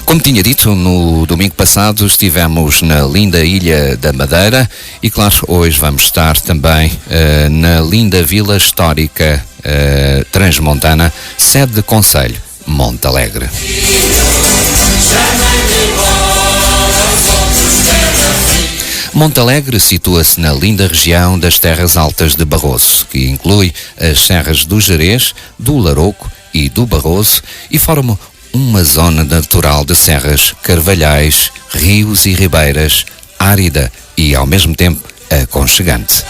Como tinha dito, no domingo passado estivemos na linda Ilha da Madeira e, claro, hoje vamos estar também na linda Vila Histórica Transmontana, sede de concelho, Montalegre. Montalegre situa-se na linda região das Terras Altas de Barroso, que inclui as serras do Gerês, do Larouco e do Barroso e forma uma zona natural de serras, carvalhais, rios e ribeiras, árida e, ao mesmo tempo, aconchegante.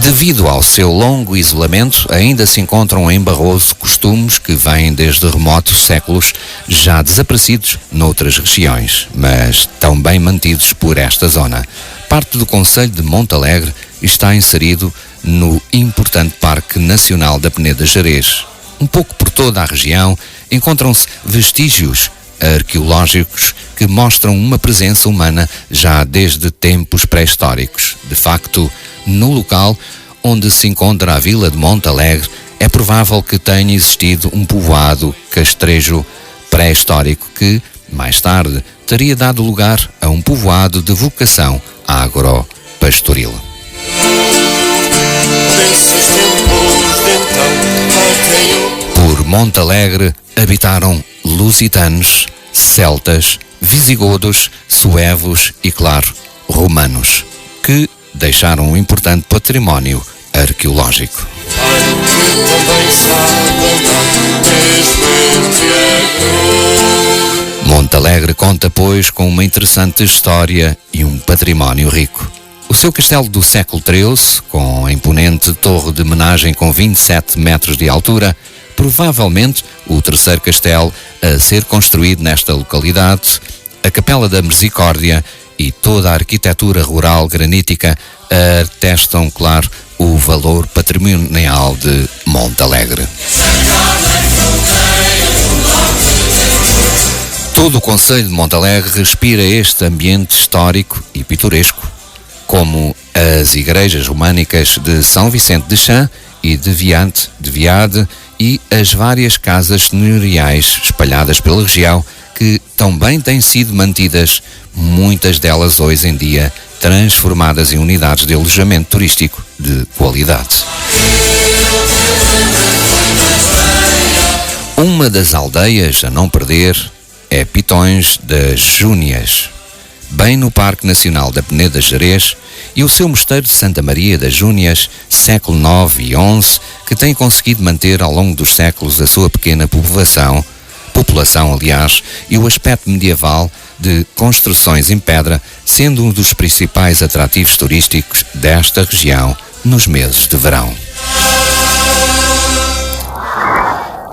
Devido ao seu longo isolamento, ainda se encontram em Barroso costumes que vêm desde remotos séculos, já desaparecidos noutras regiões, mas tão bem mantidos por esta zona. Parte do concelho de Montalegre está inserido no importante Parque Nacional da Peneda Gerês. Um pouco por toda a região encontram-se vestígios arqueológicos que mostram uma presença humana já desde tempos pré-históricos. De facto, no local onde se encontra a vila de Montalegre, é provável que tenha existido um povoado castrejo pré-histórico que, mais tarde, teria dado lugar a um povoado de vocação agro-pastoril. Por Montalegre habitaram lusitanos, celtas, visigodos, suevos e, claro, romanos, que deixaram um importante património arqueológico. Montalegre conta, pois, com uma interessante história e um património rico. O seu castelo do século XIII, com a imponente torre de homenagem com 27 metros de altura, provavelmente o terceiro castelo a ser construído nesta localidade, a Capela da Misericórdia e toda a arquitetura rural granítica atestam, claro, o valor patrimonial de Montalegre. Todo o concelho de Montalegre respira este ambiente histórico e pitoresco, como as igrejas românicas de São Vicente de Chã e de Viade e as várias casas senhoriais espalhadas pela região que também têm sido mantidas, muitas delas hoje em dia transformadas em unidades de alojamento turístico de qualidade. Uma das aldeias a não perder é Pitões das Júnias, bem no Parque Nacional da Peneda Gerês, e o seu mosteiro de Santa Maria das Júnias, século IX e XI, que tem conseguido manter ao longo dos séculos a sua pequena população, e o aspecto medieval de construções em pedra, sendo um dos principais atrativos turísticos desta região nos meses de verão.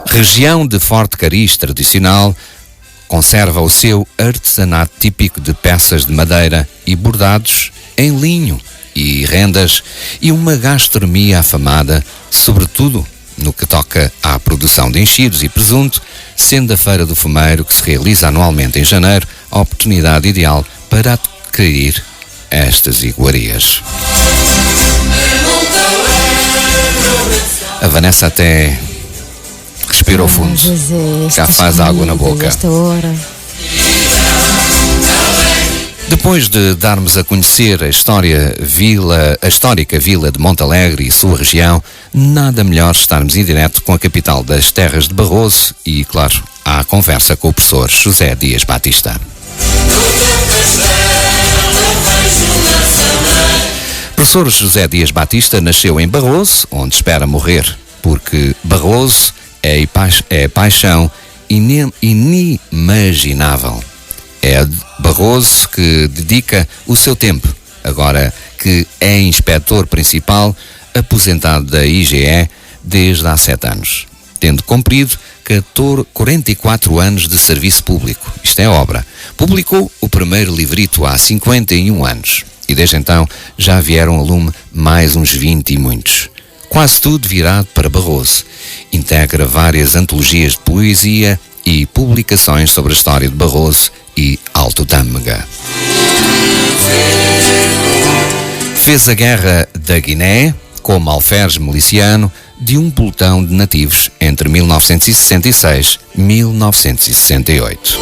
Região de forte cariz tradicional, conserva o seu artesanato típico de peças de madeira e bordados em linho e rendas e uma gastronomia afamada, sobretudo no que toca à produção de enchidos e presunto, sendo a Feira do Fumeiro, que se realiza anualmente em janeiro, a oportunidade ideal para adquirir estas iguarias. A Vanessa até respira ao fundo, já faz água na boca. Depois de darmos a conhecer a histórica vila de Montalegre e sua região, nada melhor estarmos em direto com a capital das terras de Barroso e, claro, à conversa com o professor José Dias Batista. O professor José Dias Batista nasceu em Barroso, onde espera morrer, porque Barroso é paixão inimaginável. É Barroso que dedica o seu tempo, agora que é inspetor principal, aposentado da IGE desde há 7 anos, tendo cumprido 44 anos de serviço público. Isto é obra. Publicou o primeiro livrito há 51 anos e desde então já vieram a lume mais uns 20 e muitos. Quase tudo virado para Barroso. Integra várias antologias de poesia e publicações sobre a história de Barroso e Alto Tâmega. Fez a Guerra da Guiné, como alferes miliciano de um pelotão de nativos entre 1966 e 1968.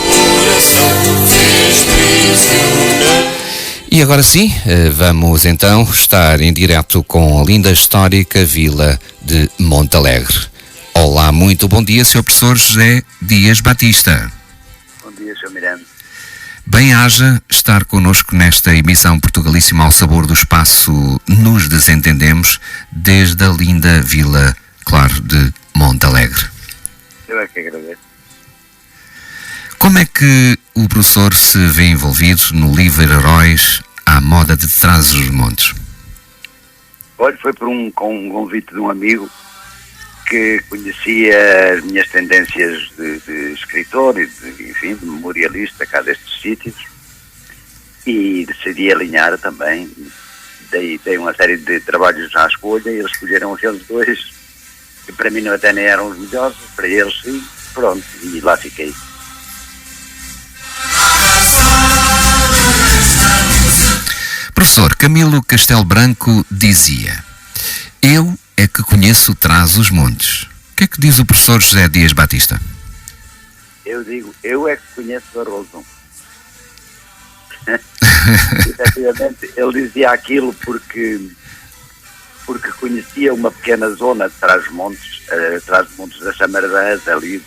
E agora sim, vamos então estar em direto com a linda histórica vila de Montalegre. Olá, muito bom dia, Sr. Professor José Dias Batista. Bom dia, Sr. Miranda. Bem-haja estar connosco nesta emissão Portugalíssima ao sabor do espaço Nos Desentendemos, desde a linda vila, claro, de Montalegre. Eu é que agradeço. Como é que o professor se vê envolvido no livro Heróis à moda de Trás-os-Montes? Olha, foi por um convite de um amigo que conhecia as minhas tendências de escritor e de memorialista cá destes sítios, e decidi alinhar também. Dei uma série de trabalhos à escolha e eles escolheram aqueles dois que para mim até nem eram os melhores, para eles sim, pronto, e lá fiquei. Professor, Camilo Castelo Branco dizia: eu é que conheço Trás-os-Montes. O que é que diz o professor José Dias Batista? Eu digo, eu é que conheço Barroso. Efetivamente, ele dizia aquilo porque conhecia uma pequena zona de Trás-os-Montes, Trás-os-Montes da Chamardãs, ali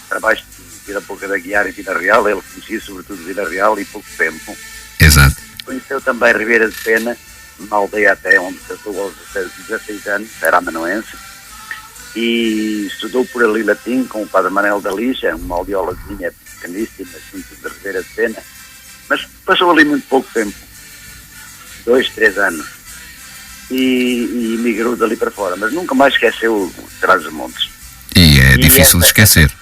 para baixo de Vila Pouca da Guiar e Vila Real. Ele conhecia sobretudo Vila Real e pouco tempo. Exato. Conheceu também Ribeira de Pena, uma aldeia até onde casou aos 16 anos, era amanuense, e estudou por ali latim com o Padre Manuel da Lixa, uma aldeolazinha pequeníssima, junto de Ribeira de Pena, mas passou ali muito pouco tempo, 2, 3 anos, e migrou dali para fora, mas nunca mais esqueceu Trás-os-Montes. E é difícil de esquecer.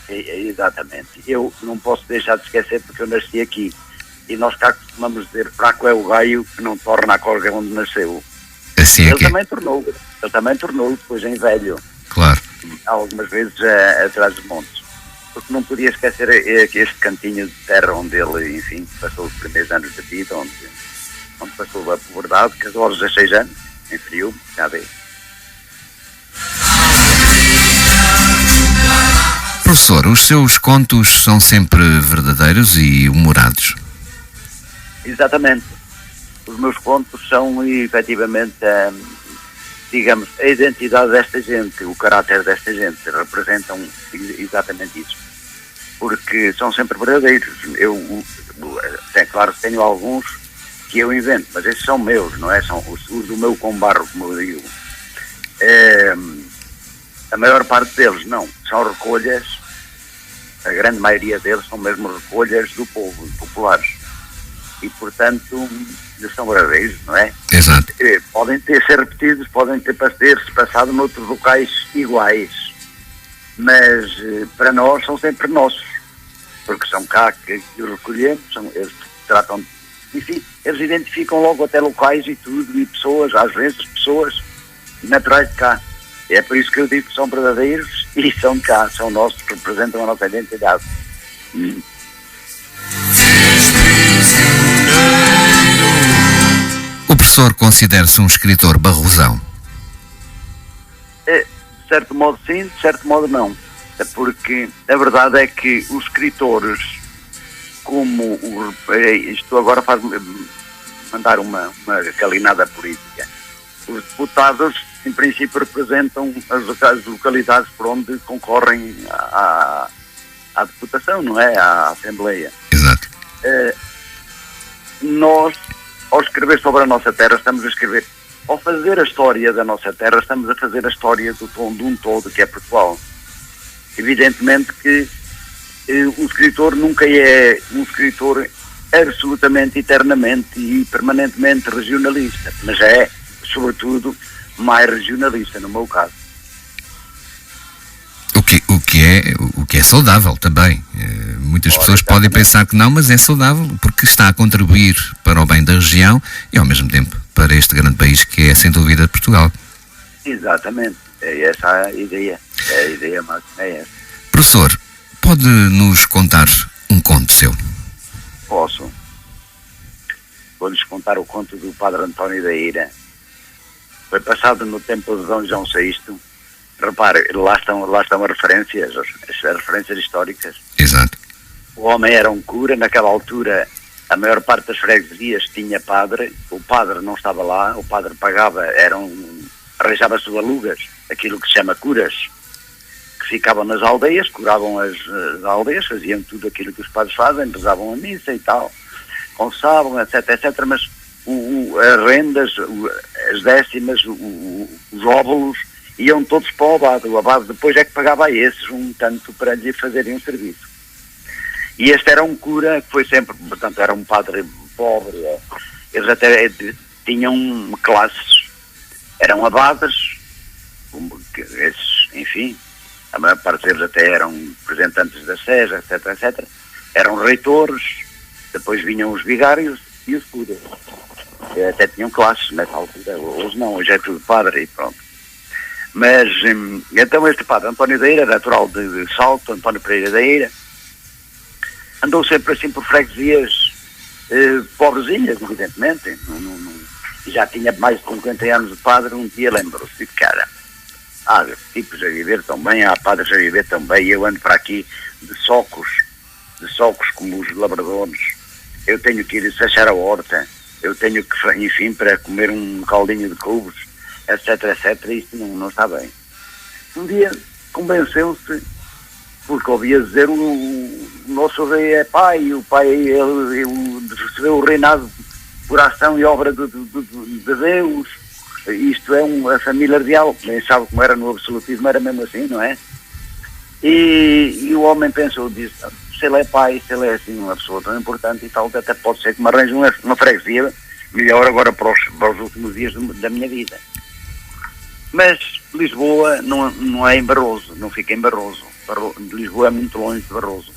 Exatamente. Eu não posso deixar de esquecer porque eu nasci aqui. E nós cá costumamos dizer, fraco é o gaio que não torna a corga onde nasceu. Assim é ele que também tornou depois em velho. Claro. Algumas vezes atrás dos montes. Porque não podia esquecer este cantinho de terra onde ele, enfim, passou os primeiros anos de vida, onde passou a puberdade, casou aos 16 anos, em frio, já vê. Professor, os seus contos são sempre verdadeiros e humorados? Exatamente. Os meus contos são efetivamente, digamos, a identidade desta gente, o caráter desta gente, representam exatamente isso. Porque são sempre verdadeiros. Claro que tenho alguns que eu invento, mas esses são meus, não é? São os do meu combarro, como eu digo. A maior parte deles não, são recolhas, a grande maioria deles são mesmo recolhas do povo, populares. E, portanto, eles são verdadeiros, não é? Exato. Podem ser repetidos, podem ter passado noutros locais iguais, mas para nós são sempre nossos, porque são cá que os recolhemos, eles tratam, enfim, eles identificam logo até locais e tudo, e pessoas, às vezes pessoas naturais de cá. É por isso que eu digo que são verdadeiros e são de cá, são nossos, representam a nossa identidade. O professor considera-se um escritor barrosão? De certo modo sim, de certo modo não. Porque a verdade é que os escritores, como isto agora faz mandar uma calinada política, os deputados em princípio representam as localidades por onde concorrem à deputação, não é? À Assembleia. Exato. Nós, ao escrever sobre a nossa terra, estamos a escrever, ao fazer a história da nossa terra, estamos a fazer a história de um todo que é Portugal. Evidentemente que o escritor nunca é um escritor absolutamente, eternamente e permanentemente regionalista, mas é, sobretudo, mais regionalista, no meu caso. O que é saudável também. Muitas pessoas podem pensar que não, mas é saudável porque está a contribuir para o bem da região e ao mesmo tempo para este grande país que é sem dúvida Portugal. Exatamente, é essa a ideia, a ideia máxima é essa. Professor, pode nos contar um conto seu? Posso. Vou-lhes contar o conto do Padre António da Ira, foi passado no tempo de Dom João VI. Repare, lá estão as referências históricas. Exato. O homem era um cura, naquela altura a maior parte das freguesias tinha padre, o padre não estava lá, o padre pagava, arranjava-se alugas, aquilo que se chama curas, que ficavam nas aldeias, curavam as aldeias, faziam tudo aquilo que os padres fazem, rezavam a missa e tal, confessavam, etc, etc, mas as rendas, as décimas, os óvulos, iam todos para o abade depois é que pagava a esses um tanto para lhe fazerem um serviço. E este era um cura que foi sempre, portanto, era um padre pobre, eles até tinham classes, eram abades, esses, enfim, a maior parte deles até eram representantes da SES, etc, etc, eram reitores, depois vinham os vigários e os curas, até tinham classes nessa altura, hoje não, hoje é tudo padre e pronto. Mas, então este padre, António da Eira, natural de Salto, António Pereira da Eira, andou sempre assim por freguesias pobrezinhas, evidentemente, já tinha mais de 50 anos de padre, um dia lembrou-se de cara, há tipos a viver tão bem, há padres a viver tão bem, eu ando para aqui de socos como os labradores, eu tenho que ir fechar a horta, eu tenho que, enfim, para comer um caldinho de couves, etc, etc, isto não está bem. Um dia convenceu-se, porque ouvia dizer o nosso rei é pai, e o pai ele recebeu o reinado por ação e obra de Deus, isto é a família real, nem sabe como era no absolutismo, era mesmo assim, não é? E o homem pensou, disse, se ele é pai, se ele é assim uma pessoa tão importante e tal, até pode ser que me arranje uma freguesia melhor agora para os últimos dias da minha vida. Mas Lisboa não é em Barroso, não fica em Barroso. Lisboa é muito longe de Barroso.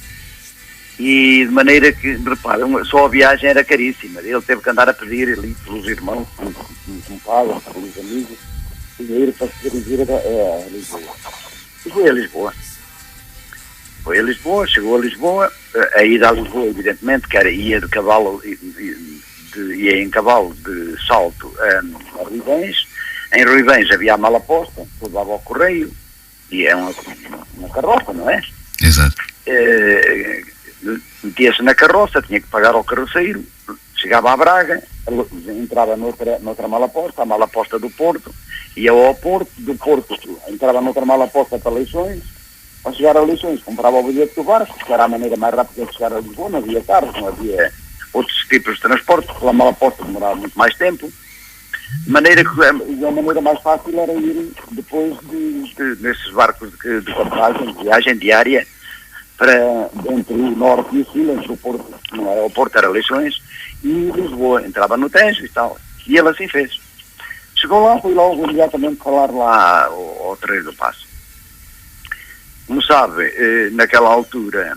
E de maneira que, repara, só a viagem era caríssima. Ele teve que andar a pedir ali pelos irmãos, com padre, pelos amigos, dinheiro para se dirigir a Lisboa. E foi a Lisboa. Chegou a Lisboa, a ida a Lisboa, evidentemente, que ia de cavalo, ia em cavalo de Salto a Ruivães. Em Ruivães havia a mala posta, que levava ao correio, e é uma carroça, não é? Exato. Metia-se na carroça, tinha que pagar ao carroceiro, chegava a Braga, entrava noutra mala posta, a mala posta do Porto, ia ao Porto, do Porto entrava noutra mala posta para Leixões, ao chegar a Leixões comprava o bilhete do barco, que era a maneira mais rápida de chegar a Lisboa, não havia carros, não havia outros tipos de transporte, porque a mala posta demorava muito mais tempo, de maneira que a maneira mais fácil era ir depois nesses barcos de passagem, de viagem diária, para entre o Norte e o Sul, entre o Porto, não era o Porto, era Leixões, e Lisboa, entrava no Tejo e tal, e ele assim fez. Chegou lá, foi logo imediatamente falar lá ao Terreiro do Paço. Como sabe, naquela altura,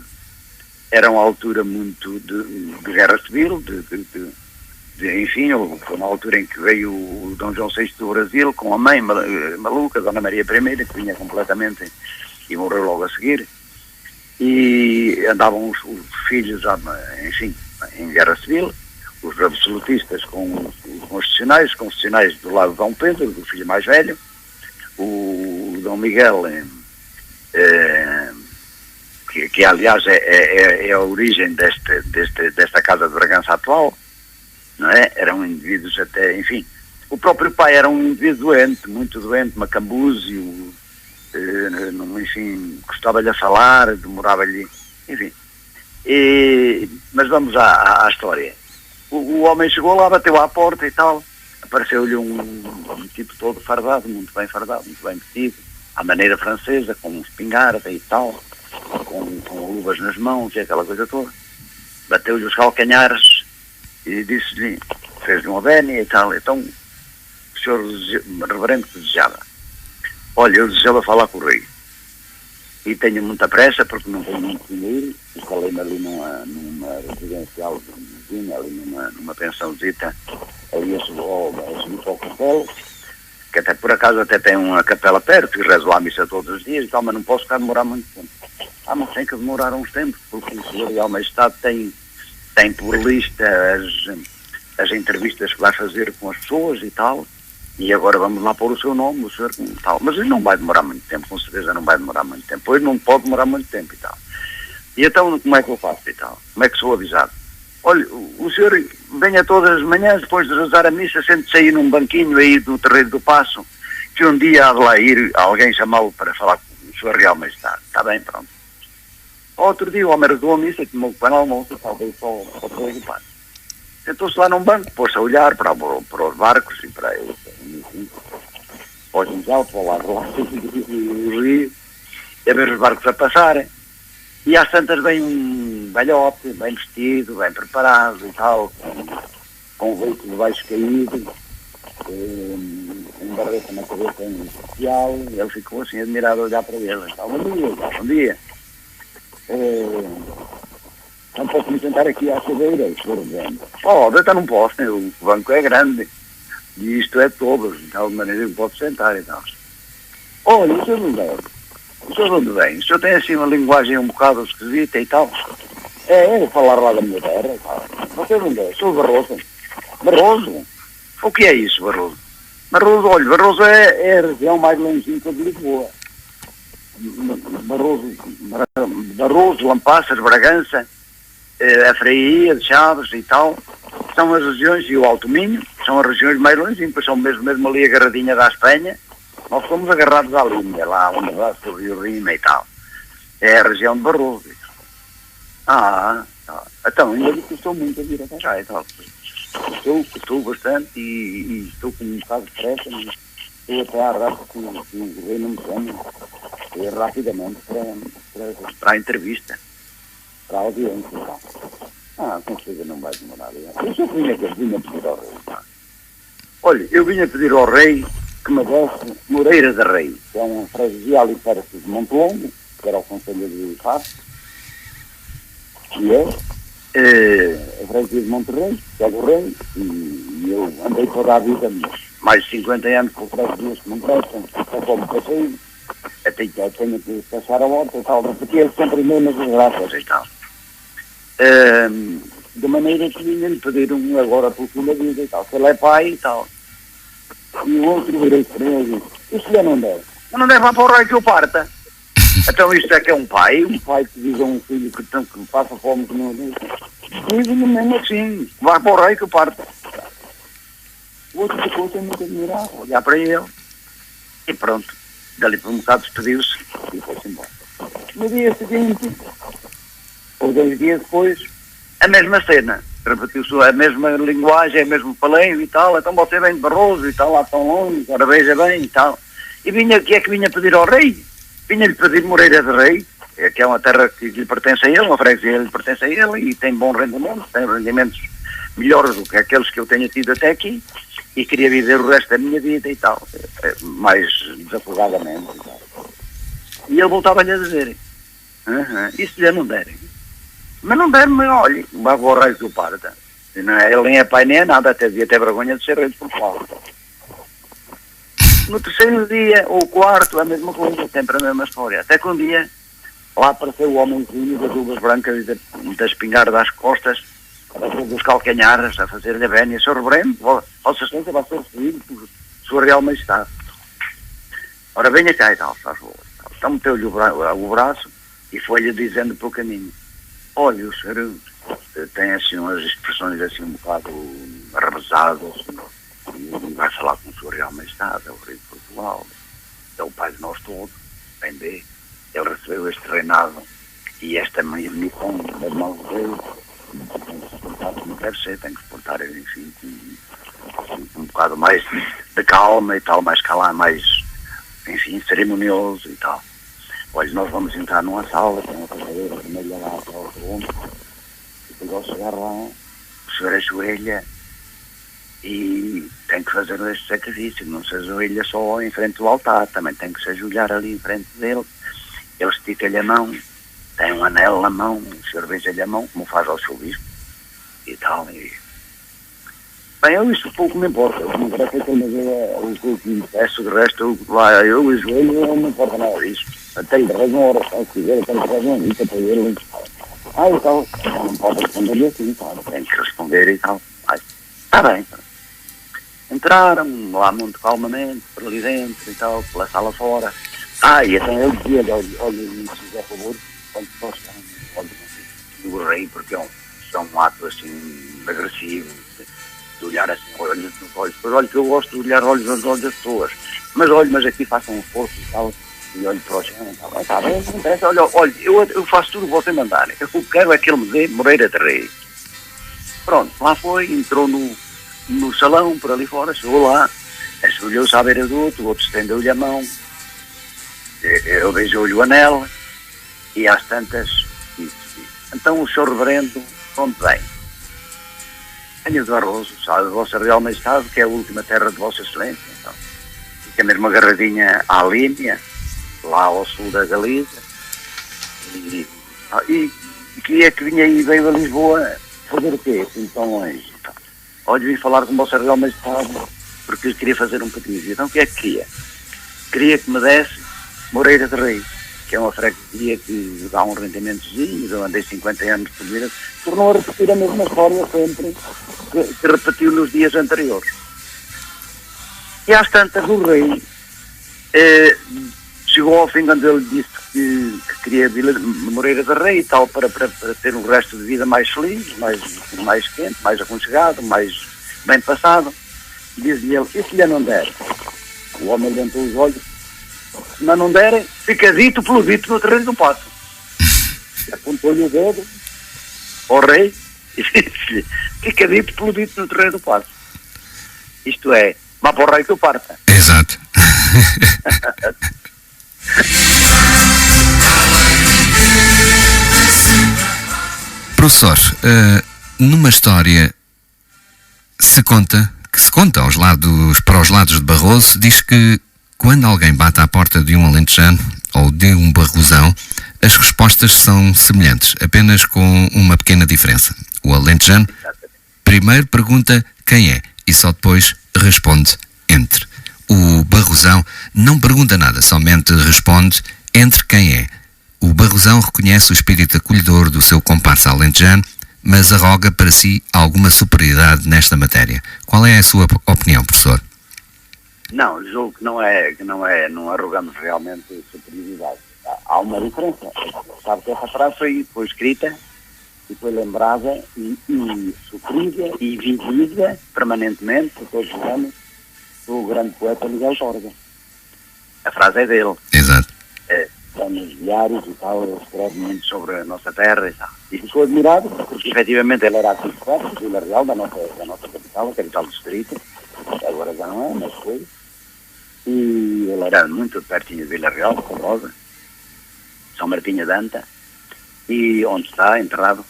era uma altura muito de guerra civil, enfim, foi na altura em que veio o Dom João VI do Brasil, com a mãe maluca, Dona Maria I, que vinha completamente e morreu logo a seguir, e andavam os filhos, enfim, em guerra civil, os absolutistas com os constitucionais do lado de Dom Pedro, do filho mais velho, o Dom Miguel, que aliás é a origem desta Casa de Bragança atual, não é? Eram indivíduos até, enfim, o próprio pai era um indivíduo doente, muito doente, macambúzio, enfim, gostava-lhe a falar, demorava-lhe, enfim. Mas vamos à história. O homem chegou lá, bateu à porta e tal, apareceu-lhe um tipo todo fardado, muito bem vestido, à maneira francesa, com espingarda e tal, com luvas nas mãos e aquela coisa toda. Bateu-lhe os calcanhares e disse-lhe, fez-lhe uma vénia e tal. Então o senhor reverendo que desejava. Olha, eu desejava falar com o rei. E tenho muita pressa porque não tenho muito dinheiro. Instalei-me ali numa residencial, ali numa pensãozita, ali a subir ao castelo, que até por acaso até tem uma capela perto e rezo lá a missa todos os dias e tal, mas não posso ficar a demorar muito tempo. Mas tem que demorar uns tempos, porque o senhor Real Majestade tem por lista as entrevistas que vai fazer com as pessoas e tal, E agora vamos lá pôr o seu nome, o senhor tal. Mas isso não vai demorar muito tempo, com certeza não vai demorar muito tempo. Pois não pode demorar muito tempo e tal. E então, como é que eu faço e tal? Como é que sou avisado? Olha, o senhor venha todas as manhãs, depois de rezar a missa, sente-se aí num banquinho aí do Terreiro do Passo, que um dia há de lá ir alguém chamá-lo para falar com o senhor Real Majestade. Está bem, pronto. Outro dia o homem rezou a missa, tomou o pão almoço, talvez para o Terreiro do Passo. Sentou-se lá num banco, pôs-se a olhar para os barcos e para ele, para o Juncal, para o lado lá do rio, e a ver os barcos a passarem. E às tantas vem um velhote, bem vestido, bem preparado e tal, com o leito de baixo caído, um barrete na cabeça em especial, e ele ficou assim admirado a olhar para ele. Então, bom dia, bom dia. Não posso me sentar aqui à cadeira, o senhor vem. Oh, eu não posso, né? O banco é grande, e isto é todos, de tal maneira que posso sentar e tal. Olha, o senhor não deve. O senhor onde vem? O senhor tem assim uma linguagem um bocado esquisita e tal? É falar lá da minha terra e tal. Você onde é? Sou Barroso. Barroso? O que é isso, Barroso? Barroso, olha, Barroso é a região mais longínqua de Lisboa. Barroso, Lampassas, Bragança, a Freia de Chaves e tal, são as regiões, e o Alto Minho, são as regiões mais longínquas, são mesmo ali agarradinha da Espanha. Nós fomos agarrados à linha, lá onde vai sobre o Rima e tal. É a região de Barroso. Tá. Então, ainda me custou muito a vir até cá e tal. Custou bastante e estou com um bocado de pressa, mas estou até a agarrar porque o governo não me chama rapidamente para a entrevista, para a audiência e tal. Com certeza não vai demorar. Eu só vinha pedir ao rei. Tá? Olha, eu vinha pedir ao rei que me desse Moreira de Rei, que é uma freguesia ali perto de Montelongo, que era o concelho de Passo, e a freguesia de Monterrey, que é do Rei, e eu andei toda a vida, mais de 50 anos com freguesias que não prestam, só como passei, até que eu tenho que passar a volta e tal, porque é sempre menos desgraças e tal. De maneira que vinha-lhe pedir agora por segunda vida e tal, se ele é pai e tal. E o outro virei para ele e disse, isso já não deve. Mas não deve lá para o rei que eu parta. Então isto é que é um pai que diz a um filho que passa fome que não diz. Diz-me mesmo assim, vai para o rei que eu parta. O outro ficou sem muito admirar, olhar para ele. E pronto, dali por um bocado despediu-se e foi-se embora. No dia seguinte, ou 2 dias depois, a mesma cena. Repetiu-se a mesma linguagem, o mesmo paleio e tal, então você vem de Barroso e tal, lá tão longe, agora veja bem e tal. E o que é que vinha pedir ao rei? Vinha-lhe pedir Moreira de Rei, que é uma terra que lhe pertence a ele, uma freguesia que lhe pertence a ele, e tem bom rendimento, tem rendimentos melhores do que aqueles que eu tenho tido até aqui, e queria viver o resto da minha vida e tal, mais desafogadamente e tal. E ele voltava-lhe a dizer, isso lhe não derem. Mas não der-me, olha, vai para o rei que o parta. Ele nem é pai nem é nada, até devia ter vergonha de ser rei de Portugal. No terceiro dia, ou quarto, a mesma coisa, sempre a mesma história. Até que um dia, lá apareceu o homenzinho das luvas brancas e da espingarda às costas, dos calcanhares, a fazer-lhe a vénia. Sr. Reverendo, Vossa Excelência vai ser recebido por Sua Real Majestade. Ora, venha cá e tal, faz favor. Então meteu-lhe o braço e foi-lhe dizendo pelo caminho. Olha, o senhor tem assim umas expressões assim um bocado arrevesadas e vai falar com o Sr. Real Majestade, é o rei de Portugal, é o pai de nós todos, bem bem. Ele recebeu este reinado e esta minha missão das mãos dele, tem que se portar como deve ser, tem que se portar, enfim, um bocado mais de calma e tal, mais calma, mais, enfim, cerimonioso e tal. Olha, nós vamos entrar numa sala, tem uma cadeira vermelha lá para o segundo, e depois ao chegar lá, o senhor ajoelha e tem que fazer este sacrifício, não se ajoelha só em frente do altar, também tem que se ajoelhar ali em frente dele, ele estica-lhe a mão, tem um anel na mão, o senhor beija-lhe a mão, como faz ao seu bispo, e tal, e... Bem, eu isso pouco me importa, eu não parece que o que me peço, de resto, eu ajoelho, não me importa nada disso. Até lhe rezo uma oração, se quiser, até lhe rezo uma missa para ele. E tal, não pode responder-lhe assim, tal, tem que responder e tal. Está bem. Entraram lá muito calmamente, por ali dentro e tal, pela sala fora. E então eu dizia-lhe, olha, se fizer favor, quando possam, olha, do rei, porque é um ato assim, agressivo, de olhar assim, olhos nos olhos. Pois olha que eu gosto de olhar olhos nos olhos das pessoas. Mas aqui façam um esforço e tal, e olho para o chão, está bem, não interessa, olha, eu faço tudo o que você mandar. Eu quero é que ele me dê Moreira de Rei. Pronto, lá foi, entrou no salão, por ali fora, chegou lá, escolheu-se à beira do outro, o outro estendeu-lhe a mão, eu beijou-lhe o anel, e às tantas, disse, então o senhor reverendo, onde vem? Venho de Barroso, sabe, a vossa Real Majestade, que é a última terra de vossa excelência, então, fica mesmo agarradinha à linha, lá ao sul da Galiza, e queria que vinha aí, veio a Lisboa, fazer o quê, assim tão longe? Olha, vim falar com o vosso Real Majestade, porque eu queria fazer um pedido. Então o que é que queria? Queria que me desse Moreira de Rei, que é uma freguesia que dá um rendimentozinho, eu andei 50 anos por vida, tornou a repetir a mesma história sempre que repetiu nos dias anteriores. E às tantas o rei chegou ao fim quando ele disse que queria Moreira de Rei e tal, para ter um resto de vida mais feliz, mais quente, mais aconchegado, mais bem passado. Diz-lhe ele, e se lhe não der? O homem levantou os olhos, se não derem, fica dito pelo dito no terreno do pato. Apontou-lhe o dedo ao rei e disse-lhe, fica dito pelo dito no terreno do pato. Isto é, vá para o rei que eu parta. Exato. Professor, numa história para os lados de Barroso, diz que quando alguém bate à porta de um alentejano ou de um barrosão, as respostas são semelhantes, apenas com uma pequena diferença. O alentejano primeiro pergunta quem é e só depois responde entre. O barrosão não pergunta nada, somente responde entre quem é. O barrosão reconhece o espírito acolhedor do seu comparsa alentejano, mas arroga para si alguma superioridade nesta matéria. Qual é a sua opinião, professor? Não, julgo que não arrogamos realmente superioridade. Há uma diferença. Sabe que essa frase foi escrita e foi lembrada e sofrida e vivida permanentemente, por todos os anos, do grande poeta Miguel Torga. A frase é dele. Exato. Está nos diários e tal, ele escreve muito sobre a nossa terra e tal. E ficou admirado, porque efetivamente ele era arquiteto de Vila Real, da nossa capital, a capital do distrito, agora já não é, mas foi. E ele era muito pertinho de Vila Real, famosa, São Martinho de Anta, e onde está, enterrado.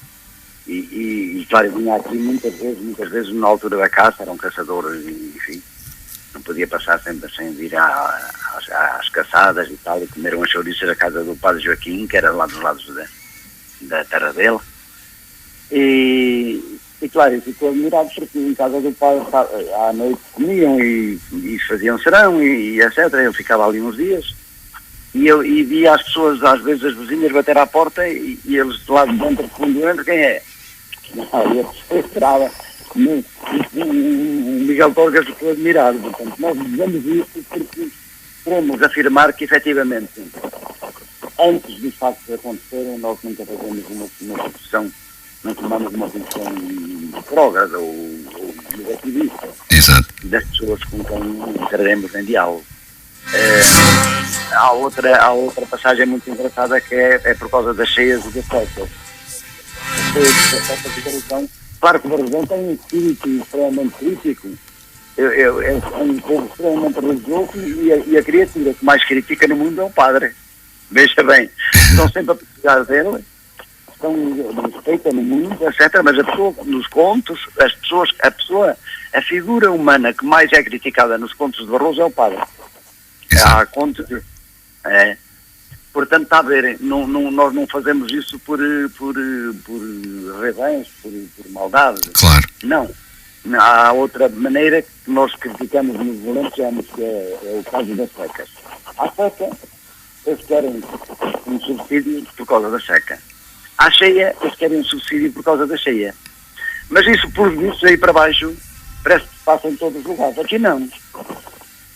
E claro, vinha aqui muitas vezes na altura da caça, eram caçadores, enfim. Não podia passar sempre sem vir às caçadas e tal, e comeram as chouriças da casa do padre Joaquim, que era lá dos lados da terra dele. E claro, eu fico admirado porque em casa do padre à noite comiam e faziam serão e etc. Eu ficava ali uns dias e via as pessoas, às vezes as vizinhas, bater à porta e eles lá de dentro respondiam, quem é? E a pessoa esperava. O Miguel Torga ficou admirado. Portanto, nós dizemos isso porque queremos afirmar que, efetivamente, antes dos factos acontecerem, nós nunca fazemos uma posição, não tomamos uma posição retrógrada ou negativista. Exato. Das pessoas com quem entraremos em diálogo. Há outra passagem muito engraçada que é por causa das cheias e das festas. As cheias e das festas de coração. Claro que o Barrosão tem um espírito extremamente crítico, é um povo extremamente religioso e a criatura que mais critica no mundo é o padre. Veja bem, estão sempre a precisar dele, estão respeitam no mundo, etc. Mas a pessoa, nos contos, a figura humana que mais é criticada nos contos de Barroso é o padre. Há contos portanto, está a ver, nós não fazemos isso por revés, por maldade. Claro. Não. Há outra maneira que nós criticamos nos valencianos, que é o caso das secas. À seca, eles querem um subsídio por causa da seca. À cheia, eles querem um subsídio por causa da cheia. Mas isso, por isso, aí para baixo, parece que se passa em todos os lugares. Aqui não.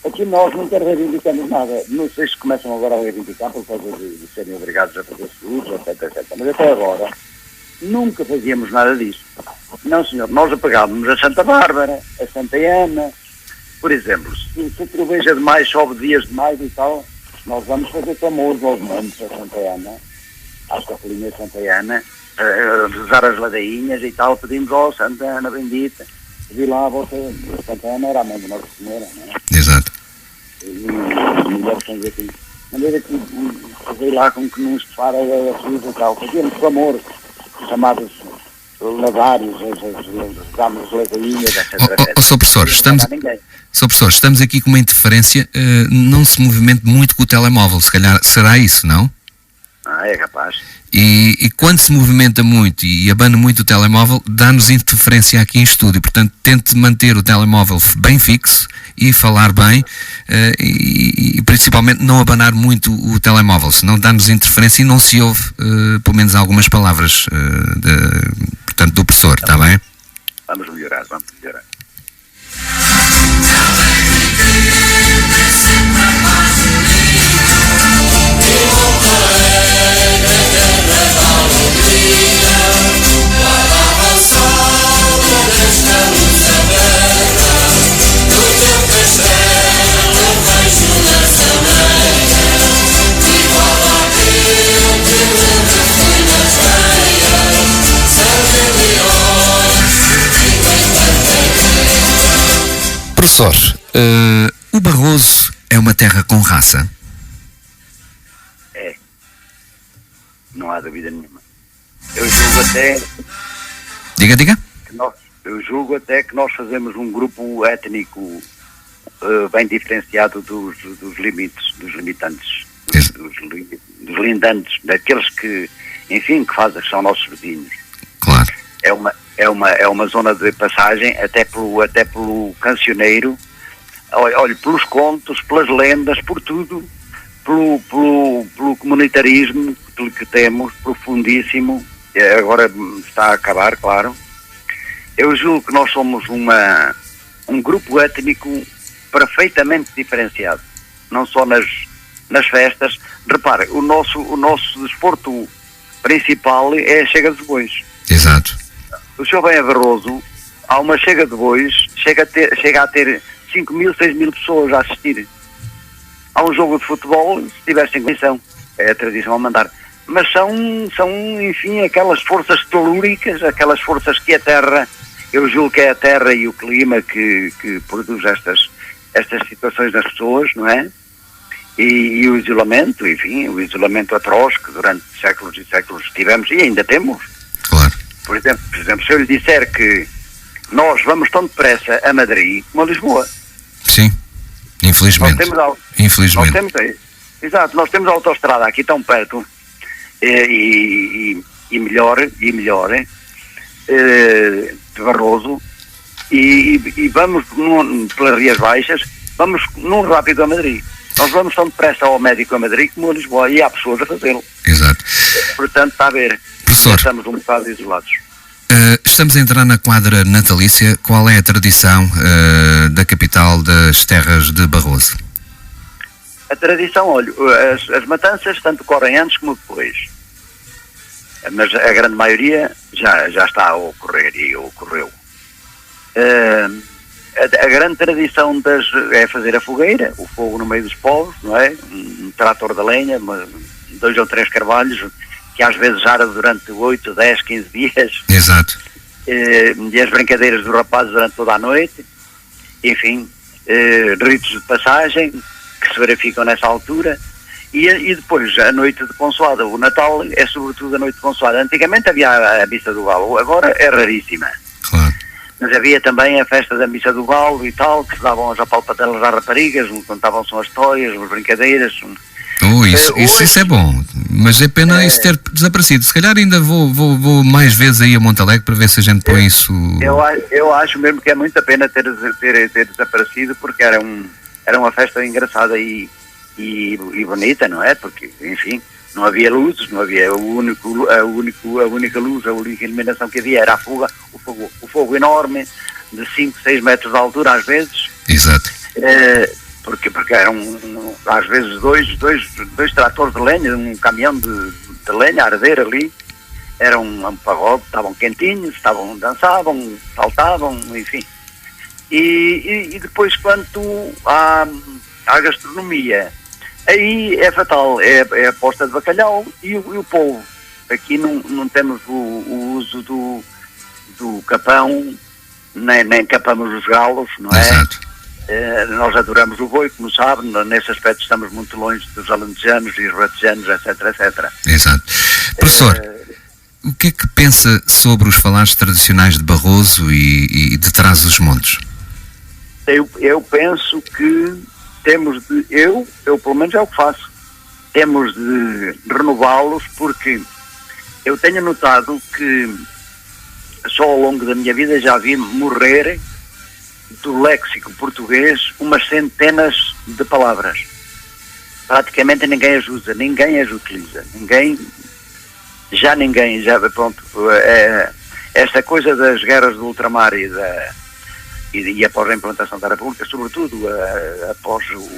Aqui nós nunca reivindicamos nada. Não sei se começam agora a reivindicar por causa de serem obrigados a fazer seguros, etc. Mas até agora nunca fazíamos nada disso. Não, senhor. Nós apagávamos a Santa Bárbara, a Santa Ana. Por exemplo, se troveja demais, chove dias demais e tal, nós vamos fazer clamores aos montes, a Santa Ana, às capelinhas de Santa Ana, rezar as ladainhas e tal, pedimos ao Santa Ana bendita. Vi lá a vossa Santa Ana, era a mãe da Nossa Senhora, não é? Exato. E mulheres estão aqui. De maneira que fazer lá com que não estufara a chuva e tal. Fazíamos clamor, chamados ladários, dámos ladainhas, etc. Sr. Professor, estamos aqui com uma interferência, não se movimente muito com o telemóvel, se calhar será isso, não? É capaz. E quando se movimenta muito e abana muito o telemóvel, dá-nos interferência aqui em estúdio. Portanto, tente manter o telemóvel bem fixo e falar bem, e principalmente não abanar muito o telemóvel, senão dá-nos interferência e não se ouve, pelo menos algumas palavras portanto, do professor, está bem? Vamos melhorar. Professor, o Barroso é uma terra com raça? É. Não há dúvida nenhuma. Eu julgo até... Diga. Eu julgo até que nós fazemos um grupo étnico bem diferenciado dos limites, dos limitantes, dos lindantes, daqueles que, enfim, que são nossos vizinhos. Claro. É uma zona de passagem até pelo cancioneiro, olha, pelos contos, pelas lendas, por tudo, pelo comunitarismo que temos, profundíssimo, agora está a acabar, claro. Eu julgo que nós somos um grupo étnico perfeitamente diferenciado, não só nas festas. Repare, o nosso desporto principal é a chega de bois. Exato. O senhor vem a Barroso, há uma chega de bois, chega a ter 5.000, 6.000 pessoas a assistir. Há um jogo de futebol, se tivessem condição, é a tradição a mandar. Mas são, enfim, aquelas forças telúricas, aquelas forças que a Terra, eu julgo que é a Terra e o clima que produz estas situações nas pessoas, não é? E o isolamento, enfim, o isolamento atroz que durante séculos e séculos tivemos e ainda temos. Claro. Por exemplo, se eu lhe disser que nós vamos tão depressa a Madrid como a Lisboa. Sim, infelizmente. Nós temos a autoestrada aqui tão perto e melhor de Barroso e vamos pelas Rias Baixas, vamos num rápido a Madrid. Nós vamos tão depressa ao médico a Madrid como a Lisboa e há pessoas a fazê-lo. Exato. Portanto, está a ver. Professor, estamos um bocado isolados. Estamos a entrar na quadra natalícia. Qual é a tradição da capital das terras de Barroso? A tradição, olha, as matanças tanto correm antes como depois. Mas a grande maioria já está a ocorrer e ocorreu. A grande tradição é fazer a fogueira, o fogo no meio dos povos, não é? Um trator de lenha, 2 ou 3 carvalhos, que às vezes arde durante 8, 10, 15 dias. Exato. E as brincadeiras dos rapazes durante toda a noite. Enfim, ritos de passagem que se verificam nessa altura. E depois a noite de consoada. O Natal é sobretudo a noite de consoada. Antigamente havia a missa do galo, agora é raríssima. Claro. Mas havia também a festa da missa do galo e tal, que se davam as apalpatelas às raparigas, contavam-se umas histórias, umas brincadeiras. Isso é bom, mas é pena isso ter desaparecido. Se calhar ainda vou mais vezes aí a Montalegre para ver se a gente põe isso. Eu acho mesmo que é muito a pena ter desaparecido, porque era uma festa engraçada e bonita, não é? Porque, enfim, não havia luzes, não havia a única luz, a única iluminação que havia era a fuga, o fogo enorme de 5, 6 metros de altura às vezes. Exato. Porque eram às vezes dois tratores de lenha, um caminhão de lenha a arder ali. Era um pagode, estavam quentinhos, dançavam, saltavam, enfim. E depois quanto à gastronomia, aí é fatal, é a posta de bacalhau e o polvo. Aqui não temos o uso do capão, nem capamos os galos, não é? Exato. Nós adoramos o boi, como sabe, nesse aspecto estamos muito longe dos alentejanos e os ratejanos, etc, etc. Exato. Professor, o que é que pensa sobre os falares tradicionais de Barroso e de Trás-os-Montes? Eu penso que temos de, eu pelo menos é o que faço, temos de renová-los, porque eu tenho notado que só ao longo da minha vida já vi morrer do léxico português umas centenas de palavras. Praticamente ninguém as usa, ninguém as utiliza, ninguém, pronto, esta coisa das guerras do ultramar e após a implantação da República, sobretudo após o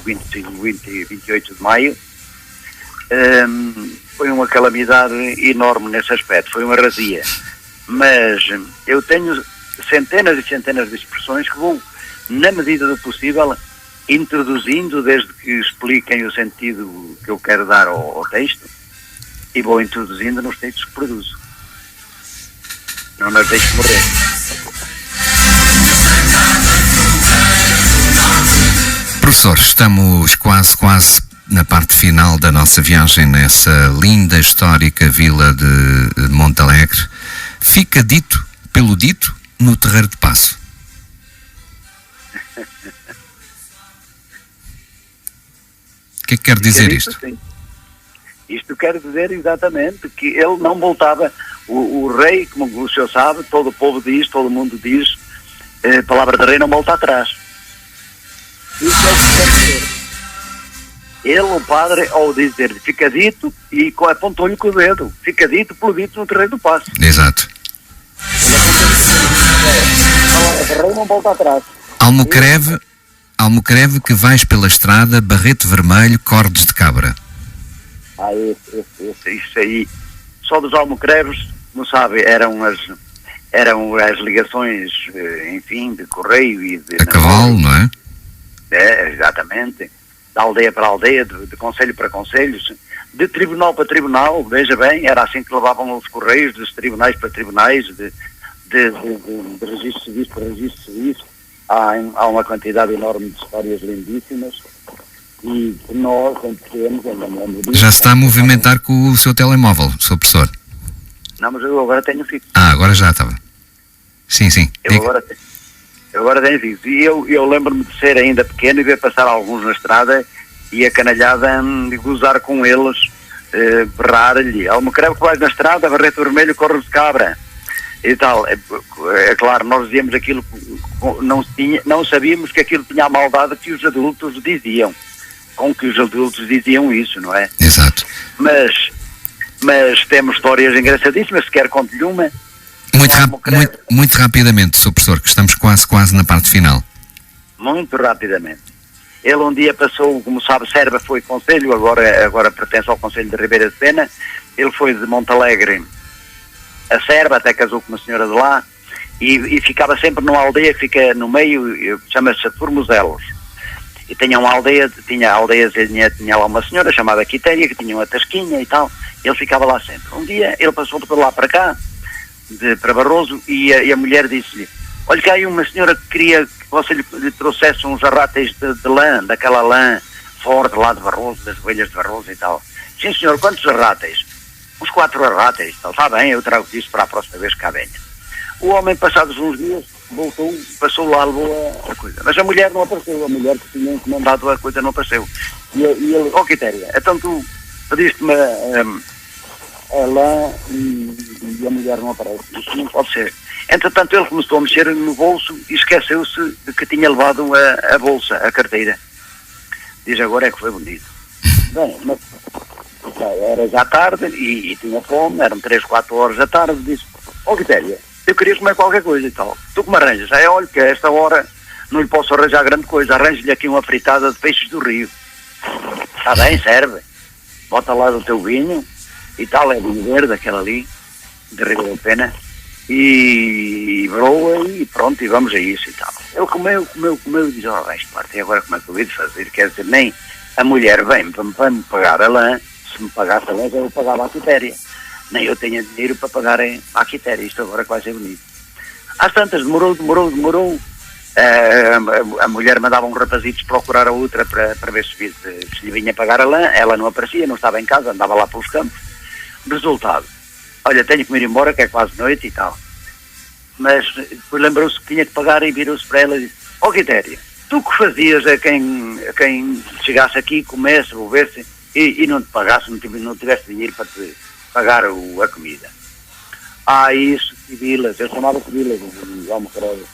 28 de maio, foi uma calamidade enorme nesse aspecto, foi uma razia. Mas eu tenho centenas e centenas de expressões que vou, na medida do possível, introduzindo, desde que expliquem o sentido que eu quero dar ao texto, e vou introduzindo nos textos que produzo. Não nos deixo morrer. Professor, estamos quase na parte final da nossa viagem nessa linda, histórica vila de Montalegre. Fica dito pelo dito no Terreiro de Paço. O que é que quer dizer isto? Sim. Isto quer dizer exatamente que ele não voltava, o rei, como o senhor sabe, todo o povo diz, todo o mundo diz, a palavra de rei não volta atrás. Isso é o que quer dizer. Ele, o padre, ao dizer, fica dito, e apontou-lhe com o dedo, fica dito pelo dito no Terreiro do Paço. Exato. A palavra de rei não volta atrás. Almocreve que vais pela estrada, barrete vermelho, cordes de cabra. Isso aí. Só dos almocreves, como sabe, eram as ligações, enfim, de correio e de... A cavalo, não é? Exatamente. De aldeia para aldeia, de concelho para concelhos, de tribunal para tribunal, veja bem, era assim que levavam os correios, dos tribunais para tribunais, de registros civis para registros civis. Há uma quantidade enorme de histórias lindíssimas. E nós temos... Já se está a movimentar com o seu telemóvel, Sr. Professor? Não, mas eu agora tenho fixo. Agora já estava. Sim. Eu agora tenho fixo. E eu lembro-me de ser ainda pequeno e ver passar alguns na estrada e a canalhada de gozar com eles, berrar-lhe. Almocreve que vais na estrada, barrete vermelho, corre de cabra. E tal. É claro, nós dizíamos aquilo, não sabíamos que aquilo tinha a maldade que os adultos diziam. Com que os adultos diziam isso, não é? Exato. Mas temos histórias engraçadíssimas, se quer conte-lhe uma. Muito rapidamente, Sr. Professor, que estamos quase na parte final. Muito rapidamente. Ele um dia passou, como sabe, Serva foi concelho, agora pertence ao Conselho de Ribeira de Sena. Ele foi de Montalegre a Serva, até casou com uma senhora de lá, e ficava sempre numa aldeia que fica no meio, chama-se Formoselos. E tinha uma aldeia, tinha lá uma senhora chamada Quitéria, que tinha uma tasquinha e tal, e ele ficava lá sempre. Um dia ele passou por lá para cá, para Barroso, e a mulher disse-lhe: olha, que há aí uma senhora que queria que você lhe trouxesse uns arráteis de lã, daquela lã forte lá de Barroso, das ovelhas de Barroso e tal. Sim, senhor, quantos arráteis? Uns 4 arráteis, tal. Está bem, eu trago isso para a próxima vez que cá venha. O homem, passados uns dias, voltou, passou lá, levou a coisa. Mas a mulher não apareceu, a mulher que tinha encomendado a coisa não apareceu. E ele, Quitéria, então tu pediste-me a lã e a mulher não aparece. Isso não pode ser. Entretanto, ele começou a mexer no bolso e esqueceu-se de que tinha levado a bolsa, a carteira. Diz agora é que foi bonito. Bem, mas era já tarde e tinha fome, eram 3, 4 horas da tarde, disse: Quitéria, eu queria comer qualquer coisa e tal. Tu que me arranjas? Aí olha que a esta hora não lhe posso arranjar grande coisa, arranjo-lhe aqui uma fritada de peixes do rio. Está bem, serve. Bota lá do teu vinho e tal, é vinho verde, aquela ali, de Rio da Pena, e broa e pronto, e vamos a isso e tal. Ele comeu e diz, ó, bem, parte, e agora como é que eu hei de fazer? Quer dizer, nem a mulher vem para me pagar a lã, se me pagasse a lã, eu pagava a quitéria. Nem eu tenho dinheiro para pagar a quitéria, isto agora quase é bonito. Às tantas, demorou, a mulher mandava um rapazitos procurar a outra para ver se lhe vinha pagar a lã, ela não aparecia, não estava em casa, andava lá pelos campos. Resultado, olha, tenho que me ir embora, que é quase noite e tal. Mas depois lembrou-se que tinha que pagar e virou-se para ela e disse, ó Quitéria, tu que fazias a quem chegasse aqui, comesse, bebesse e não te pagasse, não tivesse dinheiro para te pagar a comida? Isso, Tibilas, eu chamava Tibilas, vamos credo.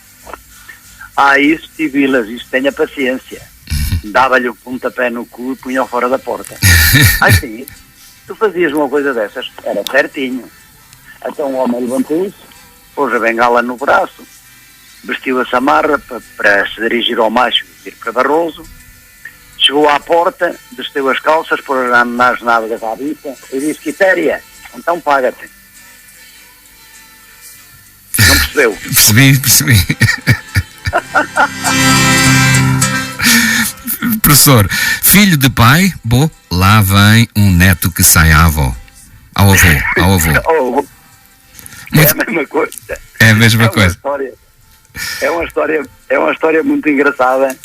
Isso, Tibilas, isso tenha paciência. Dava-lhe o pontapé no cu e punha-o fora da porta. Sim, tu fazias uma coisa dessas, era certinho. Então o homem levantou-se, pôs a bengala no braço, vestiu a samarra para se dirigir ao macho e ir para Barroso, chegou à porta, vestiu as calças, pôs nas nádegas à vista e disse, Quitéria, então paga-te. Não percebeu? Percebi. Professor, filho de pai, lá vem um neto que sai à avó. Ao avô. É a mesma coisa. É a mesma coisa. É uma história muito engraçada.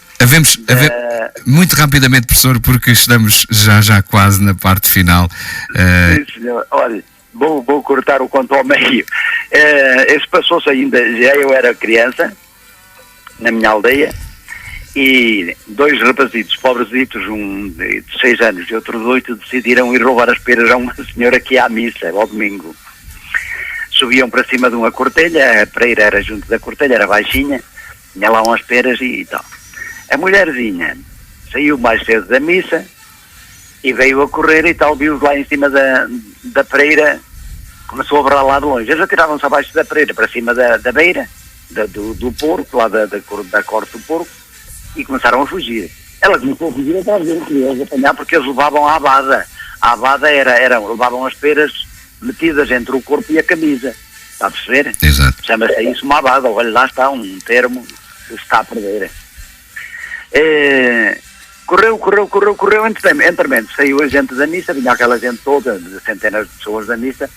Muito rapidamente, professor, porque estamos já quase na parte final. Sim, senhor. Olha, vou cortar o conto ao meio. Esse passou-se ainda, já eu era criança, na minha aldeia, e dois rapazitos, pobresitos, um de 6 anos e outro de 8, decidiram ir roubar as peras a uma senhora que ia à missa, ao domingo. Subiam para cima de uma cortelha, a pereira era junto da cortelha, era baixinha, tinha lá umas peras e tal. A mulherzinha saiu mais cedo da missa e veio a correr e tal, viu-os lá em cima da pereira, começou a obrar lá de longe. Eles atiravam-se abaixo da pereira, para cima da beira, do porco, lá da corte do porco, e começaram a fugir. Ela começou a fugir atrás deles, queria-os apanhar porque eles levavam a abada. A abada levavam as peras metidas entre o corpo e a camisa. Está a perceber? Exato. Chama-se isso uma abada. Olha, lá está um termo que se está a perder. Correu, entretanto, saiu a gente da missa, vinha aquela gente toda, de centenas de pessoas da missa,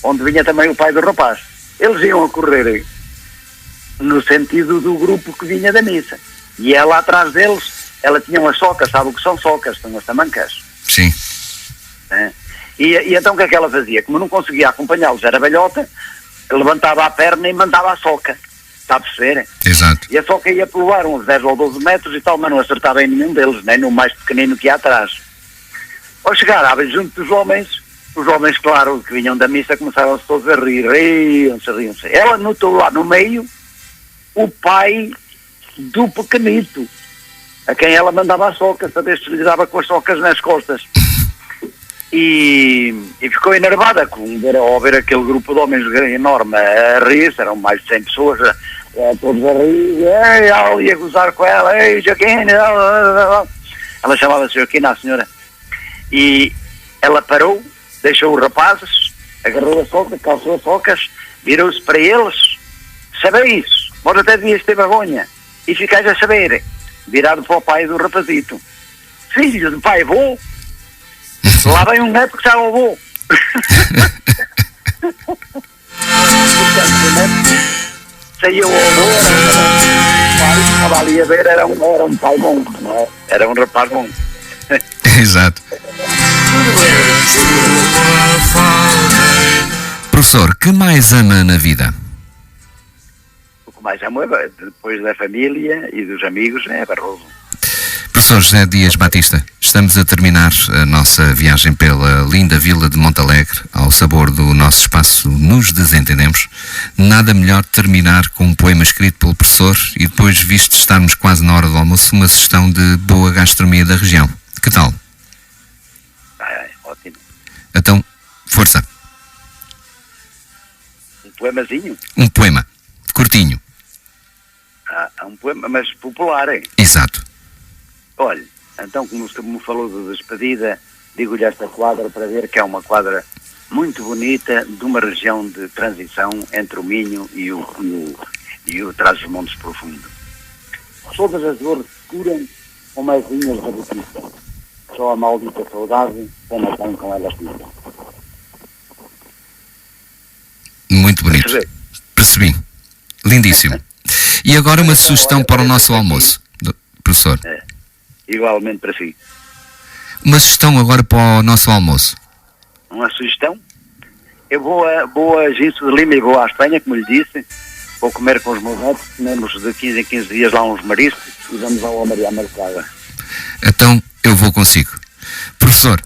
onde vinha também o pai do rapaz. Eles iam a correr no sentido do grupo que vinha da missa. E ela atrás deles, ela tinha umas socas, sabe o que são socas? São as tamancas. Sim. E então o que é que ela fazia? Como não conseguia acompanhá-los, era velhota, levantava a perna e mandava a soca. Está a perceber? Exato. E a soca ia pelo ar uns 10 ou 12 metros e tal, mas não acertava em nenhum deles, nem no mais pequenino que ia atrás. Ao chegar junto dos homens, os homens, claro, que vinham da missa, começaram-se todos a rir, riam-se. Ela notou lá no meio o pai do pequenito, a quem ela mandava a soca, para ver se lhe dava com as socas nas costas. E ficou enervada ao ver aquele grupo de homens enorme a rir, eram mais de 100 pessoas, todos a rir, ela ia gozar com ela, Joaquina, ela chamava-se Joaquina, a senhora, e ela parou, deixou os rapazes, agarrou a soca, calçou as socas, virou-se para eles, sabeis, vós até devias ter vergonha, e ficais a saber, virado para o pai do rapazito, filho de pai, vou, lá vem um neto que já roubou. Saiu o avô, estava ali a ver, era um pai bom, não é? Era um rapaz bom. Exato. Professor, que mais ama na vida? O que mais amo, depois da família e dos amigos, é Barroso. Professor José Dias Batista, estamos a terminar a nossa viagem pela linda vila de Montalegre, ao sabor do nosso espaço Nos Desentendemos. Nada melhor terminar com um poema escrito pelo professor e depois, visto estarmos quase na hora do almoço, uma sugestão de boa gastronomia da região. Que tal? Ótimo. Então, força. poemazinho? Um poema, curtinho. Há um poema, mas popular, hein? Exato. Olha, então como me falou de despedida, digo-lhe esta quadra para ver que é uma quadra muito bonita de uma região de transição entre o Minho e o Trás-os-Montes profundo. Todas as dores curam como as linhas da botista. Só a maldita saudade pena tem com elas fica. Muito bonito. Percebi. Lindíssimo. E agora uma sugestão para o nosso almoço, professor. Igualmente para si. Uma sugestão agora para o nosso almoço. Uma sugestão? Eu vou a Ginso de Lima e vou à Espanha, como lhe disse. Vou comer com os meus netos, comemos de 15 em 15 dias lá uns mariscos e vamos ao Maria Marcada. Então eu vou consigo. Professor,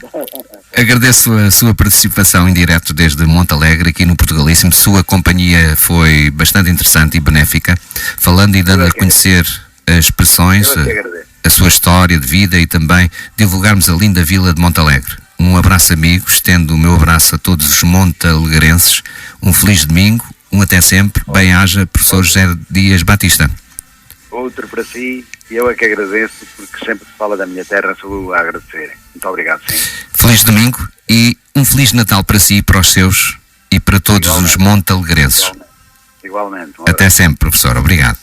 agradeço a sua participação em direto desde Montalegre, aqui no Portugalíssimo. Sua companhia foi bastante interessante e benéfica, falando e dando a conhecer as expressões, a sua história de vida e também divulgarmos a linda vila de Montalegre. Um abraço, amigo, estendo o meu abraço a todos os montalegrenses. Um feliz domingo, um até sempre. Bem-haja, professor José Dias Batista. Outro para si, e eu é que agradeço, porque sempre se fala da minha terra, sou a agradecer. Muito obrigado, sim. Feliz domingo e um Feliz Natal para si, para os seus e para todos os montalegrenses. Igualmente. Até sempre, professor. Obrigado.